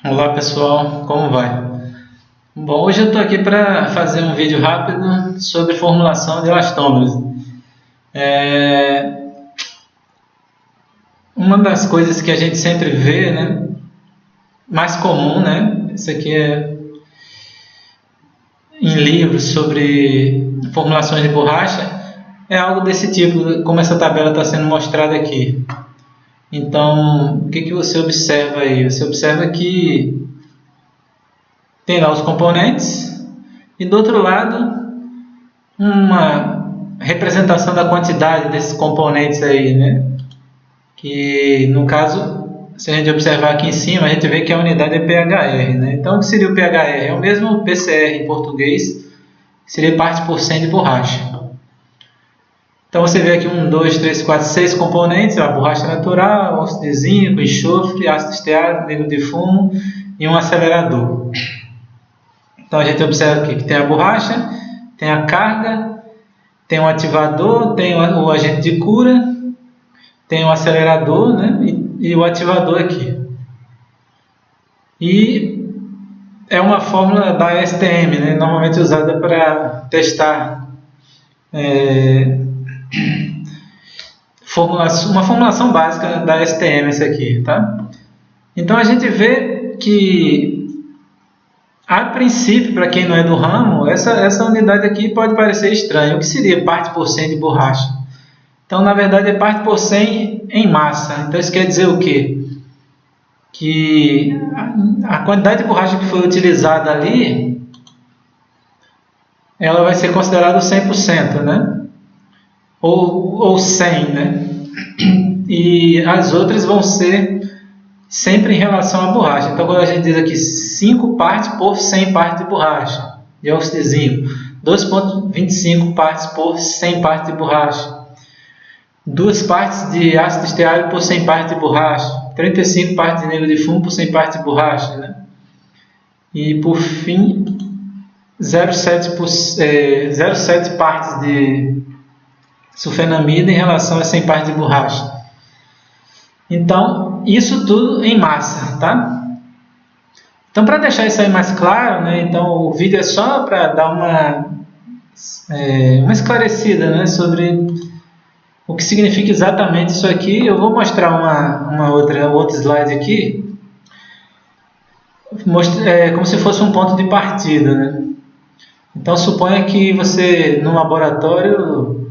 Olá pessoal, como vai? Bom, hoje eu estou aqui para fazer um vídeo rápido sobre formulação de elastômeros. Uma das coisas que a gente sempre vê, né, mais comum, né, isso aqui é em livros sobre formulações de borracha, é algo desse tipo, como essa tabela está sendo mostrada aqui. Então, o que você observa aí? Você observa que tem lá os componentes e do outro lado uma representação da quantidade desses componentes aí, né? Que no caso, se a gente observar aqui em cima, a gente vê que a unidade é pHr, né? Então, o que seria o pHr? É o mesmo PCR em português, seria parte por cento de borracha. Então você vê aqui 1, 2, 3, 4, 6 componentes, a borracha natural, óxido de zinco, enxofre, ácido esteárico, negro de fumo e um acelerador. Então a gente observa aqui que tem a borracha, tem a carga, tem o ativador, tem o agente de cura, tem o acelerador, né, e o ativador aqui. E é uma fórmula da STM, né, normalmente usada para testar uma formulação básica da STM, esse aqui, tá? Então a gente vê que, a princípio, para quem não é do ramo, essa unidade aqui pode parecer estranha. O que seria parte por cento de borracha? Então, na verdade, é parte por 100 em massa. Então, isso quer dizer o quê? Que a quantidade de borracha que foi utilizada ali, ela vai ser considerada 100%, né? Ou 100, né? E as outras vão ser sempre em relação à borracha. Então, quando a gente diz aqui 5 partes por 100 partes de borracha de óxido de zinco, 2,25 partes por 100 partes de borracha, 2 partes de ácido esteárico por 100 partes de borracha, 35 partes de negro de fumo por 100 partes de borracha, né? E por fim, 0,7 partes de sulfenamida em relação a 100 partes de borracha. Então, isso tudo em massa, tá? Então, para deixar isso aí mais claro, né, então o vídeo é só para dar uma esclarecida, né, sobre o que significa exatamente isso aqui. Eu vou mostrar outro slide aqui, como se fosse um ponto de partida, né? Então, suponha que você, no laboratório,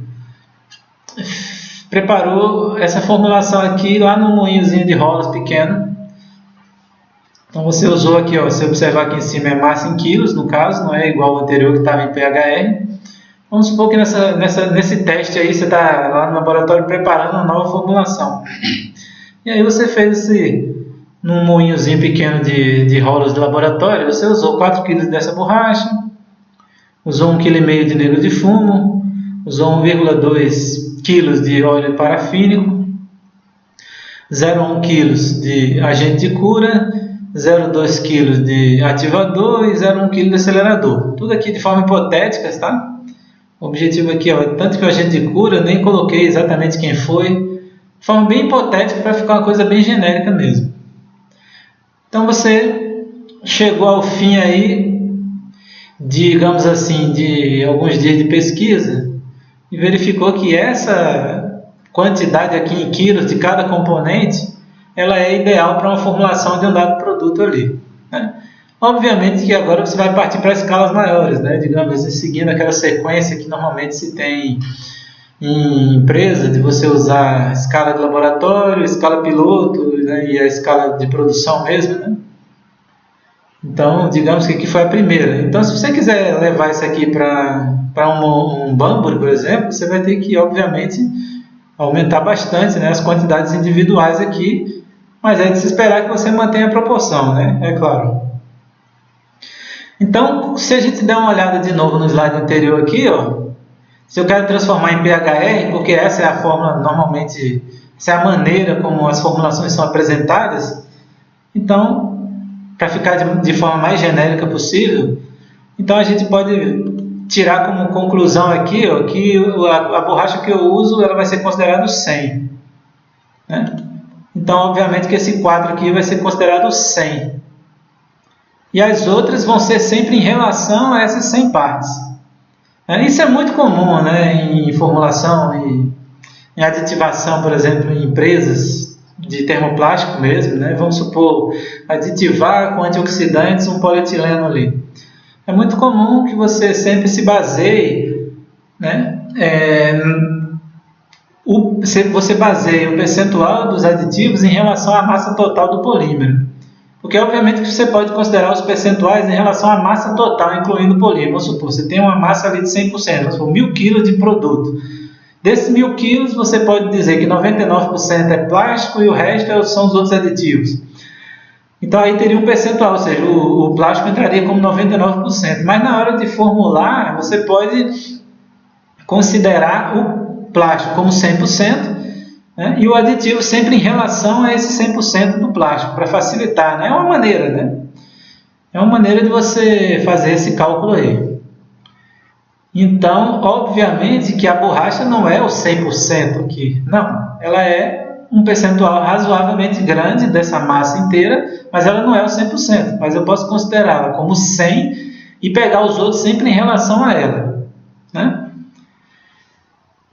preparou essa formulação aqui lá no moinhozinho de rodas pequeno. Então você usou aqui, ó, se observar aqui em cima é massa em quilos, no caso, não é igual ao anterior que estava em pHr. Vamos supor que nesse teste aí você está lá no laboratório preparando uma nova formulação. E aí você fez num moinhozinho pequeno de rodas de laboratório, você usou 4 kg dessa borracha, usou 1,5 kg de negro de fumo, usou 1,2 kg de óleo parafínico, 0,1 kg de agente de cura, 0,2 kg de ativador e 0,1 kg de acelerador. Tudo aqui de forma hipotética, tá? O objetivo aqui, ó, tanto que o agente de cura, eu nem coloquei exatamente quem foi, de forma bem hipotética para ficar uma coisa bem genérica mesmo. Então você chegou ao fim aí, digamos assim, de alguns dias de pesquisa, e verificou que essa quantidade aqui em quilos de cada componente, ela é ideal para uma formulação de um dado produto ali, né? Obviamente que agora você vai partir para escalas maiores, né? Digamos assim, seguindo aquela sequência que normalmente se tem em empresa, de você usar a escala de laboratório, escala piloto, né? E a escala de produção mesmo, né? Então, digamos que aqui foi a primeira. Então, se você quiser levar isso aqui para um Banbury, por exemplo, você vai ter que, obviamente, aumentar bastante, né, as quantidades individuais aqui, mas é de se esperar que você mantenha a proporção, né? É claro. Então, se a gente der uma olhada de novo no slide anterior aqui, ó, se eu quero transformar em pHr, porque essa é a fórmula normalmente, essa é a maneira como as formulações são apresentadas, então, para ficar de forma mais genérica possível, então a gente pode tirar como conclusão aqui, ó, que a borracha que eu uso ela vai ser considerada 100, né? Então, obviamente que esse quadro aqui vai ser considerado 100. e as outras vão ser sempre em relação a essas 100 partes. Isso é muito comum, né, em formulação e em aditivação, por exemplo, em empresas de termoplástico mesmo, né? Vamos supor, aditivar com antioxidantes um polietileno ali. É muito comum que você sempre se baseie, né? Você baseia o percentual dos aditivos em relação à massa total do polímero. Porque, obviamente, que você pode considerar os percentuais em relação à massa total, incluindo o polímero. Vamos supor, você tem uma massa ali de 100%, vamos supor, 1.000 kg de produto. Desses 1.000 kg, você pode dizer que 99% é plástico e o resto são os outros aditivos. Então, aí teria um percentual, ou seja, o plástico entraria como 99%. Mas na hora de formular, você pode considerar o plástico como 100%, né? E o aditivo sempre em relação a esse 100% do plástico, para facilitar, né? É uma maneira, né? É uma maneira de você fazer esse cálculo aí. Então, obviamente que a borracha não é o 100% aqui, não. Ela é um percentual razoavelmente grande dessa massa inteira, mas ela não é o 100%. Mas eu posso considerá-la como 100 e pegar os outros sempre em relação a ela, né?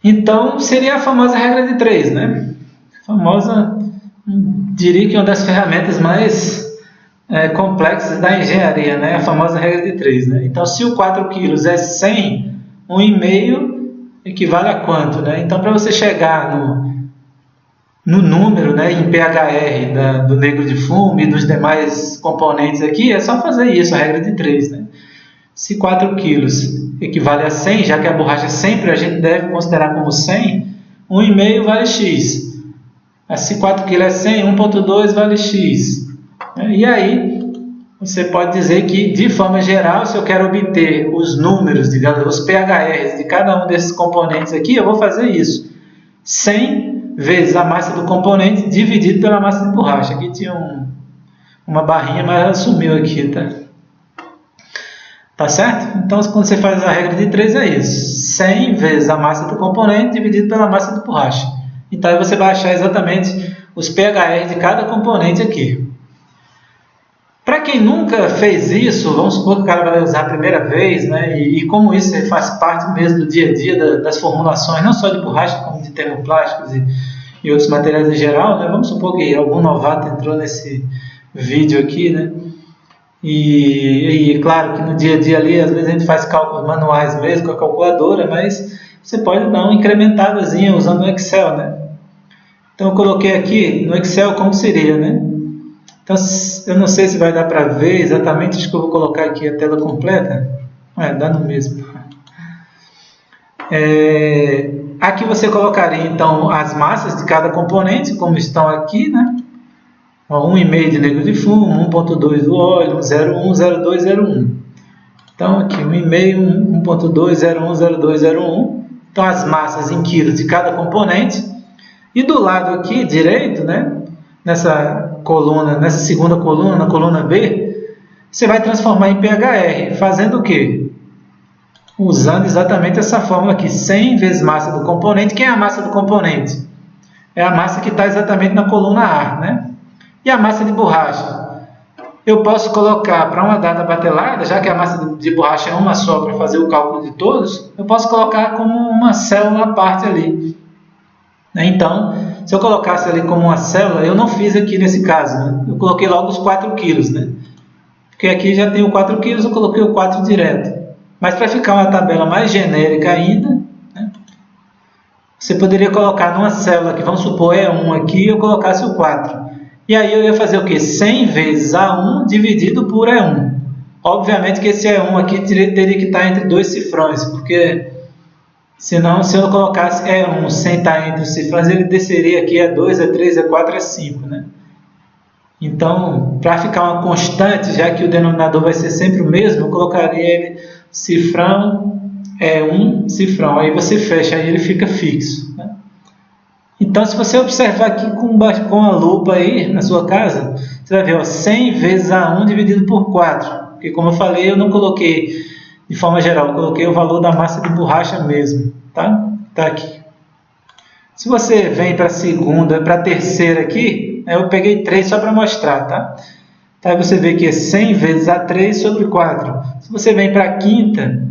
Então, seria a famosa regra de 3, né? A famosa, diria que uma das ferramentas mais complexas da engenharia, né? A famosa regra de 3, né? Então, se o 4 kg é 100, 1,5 equivale a quanto, né? Então, para você chegar no número, né, em pHr do negro de fumo e dos demais componentes aqui, é só fazer isso, a regra de 3, né? Se 4 kg equivale a 100, já que a borracha sempre a gente deve considerar como 100, 1,5 vale x. Se 4 kg é 100, 1,2 vale x. E aí, você pode dizer que, de forma geral, se eu quero obter os números, digamos, os pHrs de cada um desses componentes aqui, eu vou fazer isso. 100 vezes a massa do componente dividido pela massa de borracha. Aqui tinha uma barrinha, mas ela sumiu aqui, tá? Tá certo? Então, quando você faz a regra de 3, é isso. 100 vezes a massa do componente dividido pela massa de borracha. Então, aí você vai achar exatamente os pHr de cada componente aqui. Para quem nunca fez isso, vamos supor que o cara vai usar a primeira vez, né? E como isso faz parte mesmo do dia a dia das formulações, não só de borracha, como de termoplásticos e outros materiais em geral, né? Vamos supor que algum novato entrou nesse vídeo aqui, né? E claro que no dia a dia ali, às vezes a gente faz cálculos manuais mesmo com a calculadora, mas você pode dar uma incrementadazinha usando o Excel, né? Então eu coloquei aqui no Excel como seria, né? Então eu não sei se vai dar para ver exatamente, acho que eu vou colocar aqui a tela completa. Dá no mesmo. Aqui você colocaria então as massas de cada componente, como estão aqui, né? 1,5 de negro de fumo, 1,2 do óleo, 0,1, 0,2, 0,1. Então, aqui 1,5, 1,2, 0,1, 0,2, 0,1. Então, as massas em quilos de cada componente. E do lado aqui direito, né, nessa segunda coluna, na coluna B, você vai transformar em pHr, fazendo o quê? Usando exatamente essa fórmula aqui, 100 vezes massa do componente. Quem é a massa do componente? É a massa que está exatamente na coluna A, né? E a massa de borracha? Eu posso colocar para uma data batelada, já que a massa de borracha é uma só para fazer o cálculo de todos, eu posso colocar como uma célula à parte ali. Então, se eu colocasse ali como uma célula, eu não fiz aqui nesse caso, né? Eu coloquei logo os 4 kg, né? Porque aqui já tem o 4 kg, eu coloquei o 4 direto. Mas para ficar uma tabela mais genérica ainda, né, você poderia colocar numa célula que, vamos supor, é 1 aqui, eu colocasse o 4. E aí eu ia fazer o quê? 100 vezes A1 dividido por E1. Obviamente que esse E1 aqui teria que estar entre dois cifrões, porque senão, se eu colocasse E1 sem estar entre os cifrões, ele desceria aqui E2, E3, E4, E5, né? Então, para ficar uma constante, já que o denominador vai ser sempre o mesmo, eu colocaria ele cifrão, E1, cifrão. Aí você fecha, aí ele fica fixo, né? Então, se você observar aqui com a lupa aí na sua casa, você vai ver, ó, 100 vezes A1 dividido por 4. Porque, como eu falei, eu não coloquei de forma geral, eu coloquei o valor da massa de borracha mesmo, tá? Tá aqui. Se você vem para a segunda, para a terceira aqui, eu peguei 3 só para mostrar, tá? Tá? Aí você vê que é 100 vezes A3 sobre 4. Se você vem para a quinta,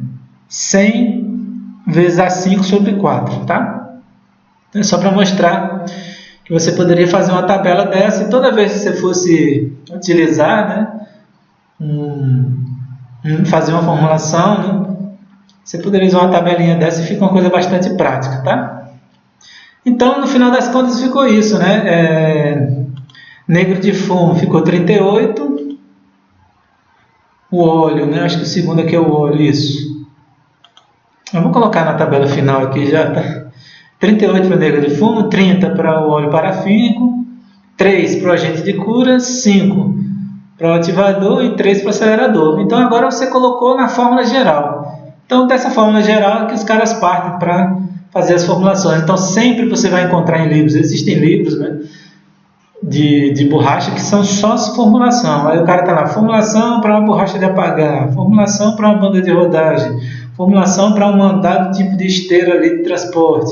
100 vezes A5 sobre 4. Tá? Então, é só para mostrar que você poderia fazer uma tabela dessa e toda vez que você fosse utilizar, né, fazer uma formulação, né, você poderia usar uma tabelinha dessa e fica uma coisa bastante prática. Tá? Então, no final das contas, ficou isso, né? Negro de fumo ficou 38. O óleo, né? Acho que o segundo aqui é o óleo, isso. Eu vou colocar na tabela final aqui já, tá? 38 para o negro de fumo, 30 para o óleo parafínico, 3 para o agente de cura, 5 para o ativador e 3 para o acelerador. Então, agora você colocou na fórmula geral. Então, dessa fórmula geral é que os caras partem para fazer as formulações. Então, sempre você vai encontrar em livros, existem livros, né, de borracha que são só formulação. Aí o cara está lá, formulação para uma borracha de apagar, formulação para uma banda de rodagem, formulação para um mandado tipo de esteira ali de transporte,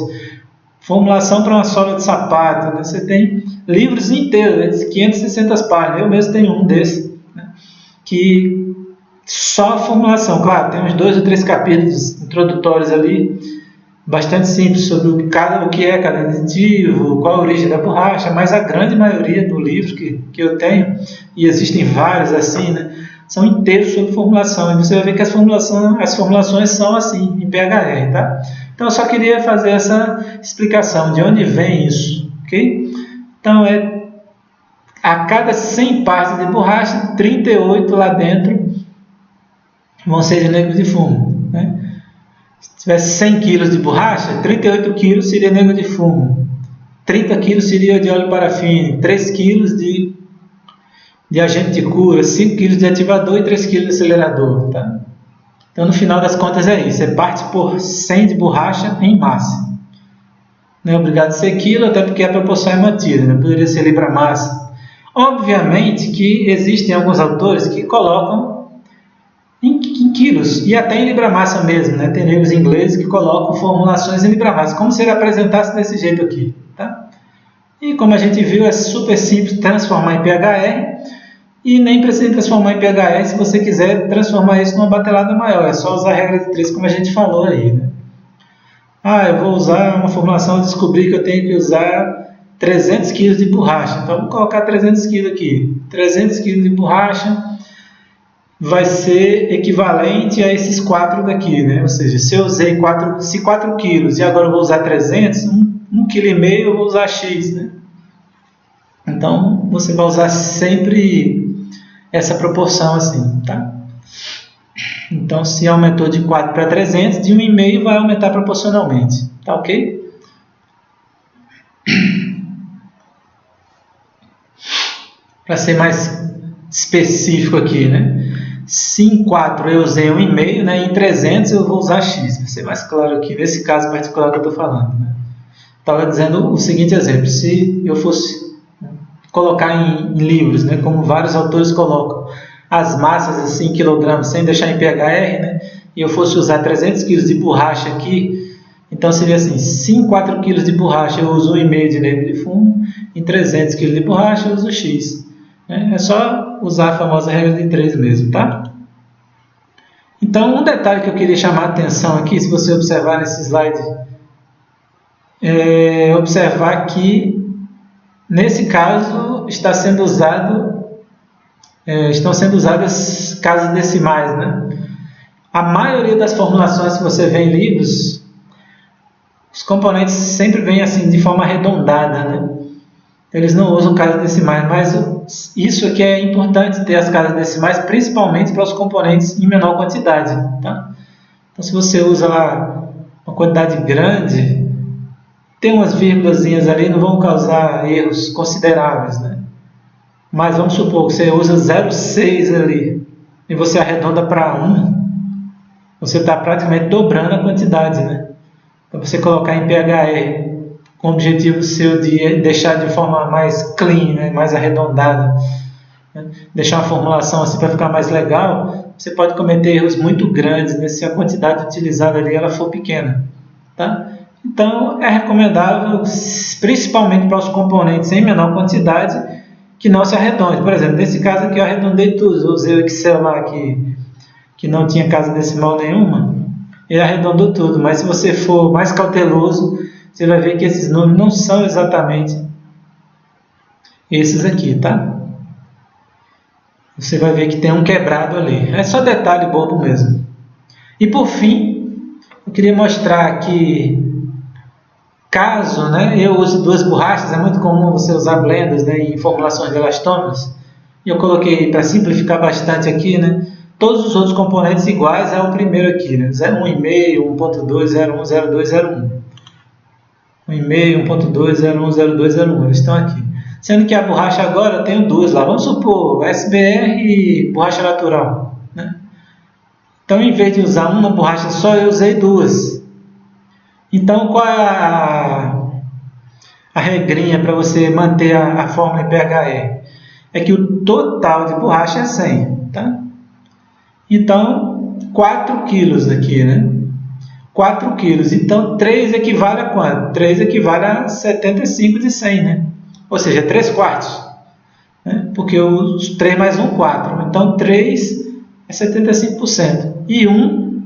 formulação para uma sola de sapato. Né? Você tem livros inteiros, né, de 560 páginas. Eu mesmo tenho um desse, né, que só formulação. Claro, tem uns 2 ou 3 capítulos introdutórios ali, bastante simples sobre o que é cada aditivo, qual a origem da borracha, mas a grande maioria do livro que eu tenho, e existem vários assim, né, são inteiros sobre formulação. E você vai ver que as formulações são assim, em pHR, tá? Então, eu só queria fazer essa explicação de onde vem isso, ok? Então, a cada 100 partes de borracha, 38 lá dentro vão ser de negro de fumo, né? Se tivesse 100 kg de borracha, 38 kg seria negro de fumo, 30 kg seria de óleo parafínico, 3 kg de agente de cura, 5 kg de ativador e 3 kg de acelerador. Tá? Então, no final das contas é isso, é parte por 100 de borracha em massa. Não é obrigado a ser quilo, até porque a proporção é mantida, né? Poderia ser libra-massa. Obviamente que existem alguns autores que colocam em quilos e até em libra-massa mesmo, né? Tem livros ingleses que colocam formulações em libra-massa, como se ele apresentasse desse jeito aqui, tá? E como a gente viu, é super simples transformar em pHR e nem precisa transformar em pHR se você quiser transformar isso numa batelada maior, é só usar a regra de 3 como a gente falou aí, né? Eu vou usar uma formulação, descobri que eu tenho que usar 300 kg de borracha, então vou colocar 300 kg aqui, 300 kg de borracha vai ser equivalente a esses 4 daqui, né? Ou seja, se eu usei 4 quilos e agora eu vou usar 300, 1,5 kg eu vou usar X, né? Então, você vai usar sempre essa proporção assim, tá? Então, se aumentou de 4 para 300, de 1,5 vai aumentar proporcionalmente, tá ok? Para ser mais específico aqui, né? Se em 4 eu usei 1,5, né? Em 300 eu vou usar X, para ser mais claro aqui, nesse caso particular que eu estou falando. Né? Estava dizendo o seguinte exemplo, se eu fosse colocar em livros, né? Como vários autores colocam, as massas assim, em quilogramas, sem deixar em pHR, né? E eu fosse usar 300 kg de borracha aqui, então seria assim, se em 4 kg de borracha eu uso 1,5 de negro de fumo, em 300 kg de borracha eu uso X. É só usar a famosa regra de 3 mesmo, tá? Então, um detalhe que eu queria chamar a atenção aqui, se você observar nesse slide, é observar que, nesse caso, estão sendo usadas casas decimais, né? A maioria das formulações que você vê em livros, os componentes sempre vêm assim, de forma arredondada, né? Eles não usam casas decimais, mas isso aqui é importante ter as casas decimais, principalmente para os componentes em menor quantidade, tá? Então, se você usa lá uma quantidade grande, tem umas vírgulazinhas ali, não vão causar erros consideráveis, né? Mas vamos supor que você usa 0,6 ali e você arredonda para 1, você está praticamente dobrando a quantidade, né? Para você colocar em pHR, com o objetivo seu de deixar de forma mais clean, né? Mais arredondada, né? Deixar uma formulação assim para ficar mais legal, você pode cometer erros muito grandes, né? Se a quantidade utilizada ali ela for pequena, tá? Então, é recomendável, principalmente para os componentes em menor quantidade, que não se arredonde. Por exemplo, nesse caso aqui eu arredondei tudo, eu usei o Excel lá que não tinha casa decimal nenhuma, ele arredondou tudo, mas se você for mais cauteloso, você vai ver que esses números não são exatamente esses aqui, tá? Você vai ver que tem um quebrado ali, é só detalhe bobo mesmo. E por fim, eu queria mostrar que caso, né, eu use duas borrachas, é muito comum você usar blendas, né, em formulações de elastômeros, e eu coloquei para simplificar bastante aqui, né, todos os outros componentes iguais ao primeiro aqui, né, 1,5, 1.2, 01, 02, 01. 1,5, 1.2, 01, 02, 01, eles estão aqui. Sendo que a borracha agora eu tenho duas lá, vamos supor, SBR e borracha natural, né? Então, em vez de usar uma borracha só, eu usei duas. Então, qual é a regrinha para você manter a fórmula em pHe? É que o total de borracha é 100, tá? Então, 4 quilos aqui, né? 4 quilos. Então, 3 equivale a quanto? 3 equivale a 75 de 100, né? Ou seja, 3 quartos. Né? Porque os 3 mais 1, 4. Então, 3 é 75%. E 1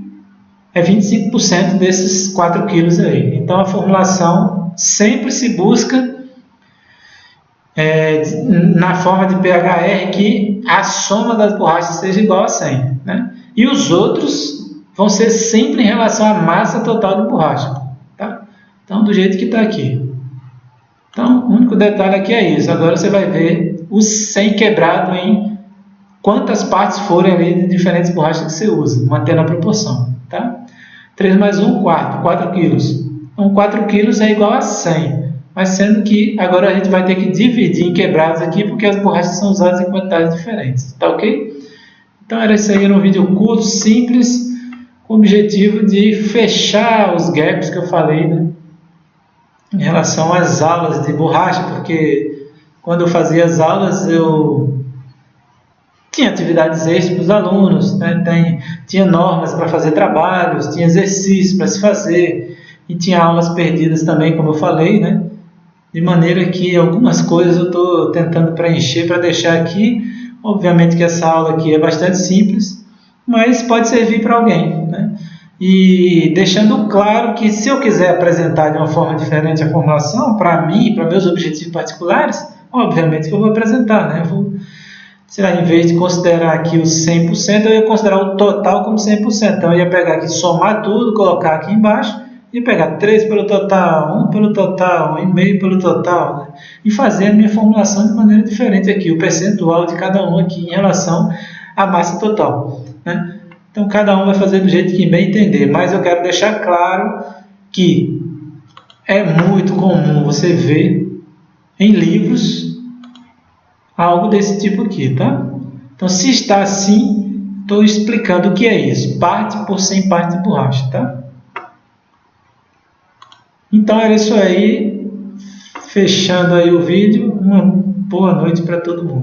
é 25% desses 4 quilos aí. Então, a formulação sempre se busca na forma de pHr que a soma das borrachas seja igual a 100. Né? E os outros vão ser sempre em relação à massa total de borracha. Tá? Então, do jeito que está aqui. Então, o único detalhe aqui é isso. Agora você vai ver o 100 quebrado em quantas partes forem ali de diferentes borrachas que você usa, mantendo a proporção. Tá? 3 mais 1, 4. 4 quilos. Então, 4 quilos é igual a 100. Mas sendo que agora a gente vai ter que dividir em quebrados aqui, porque as borrachas são usadas em quantidades diferentes. Tá ok? Então, era isso aí, era um vídeo curto, simples, com o objetivo de fechar os gaps que eu falei, né? Em relação às aulas de borracha, porque quando eu fazia as aulas eu tinha atividades extras para os alunos, né? Tinha normas para fazer trabalhos, tinha exercícios para se fazer e tinha aulas perdidas também, como eu falei, né? De maneira que algumas coisas eu estou tentando preencher para deixar aqui. Obviamente que essa aula aqui é bastante simples, mas pode servir para alguém, né? E deixando claro que se eu quiser apresentar de uma forma diferente a formulação, para mim, para meus objetivos particulares, obviamente que eu vou apresentar, né? Sei lá, em vez de considerar aqui os 100%, eu ia considerar o total como 100%. Então, eu ia pegar aqui, somar tudo, colocar aqui embaixo, ia pegar 3 pelo total, 1 pelo total, 1,5 pelo total, né? E fazer a minha formulação de maneira diferente aqui, o percentual de cada um aqui em relação à massa total, né? Então, cada um vai fazer do jeito que bem entender, mas eu quero deixar claro que é muito comum você ver em livros algo desse tipo aqui, tá? Então, se está assim, estou explicando o que é isso, parte por 100 partes de borracha, tá? Então, era isso aí, fechando aí o vídeo, uma boa noite para todo mundo.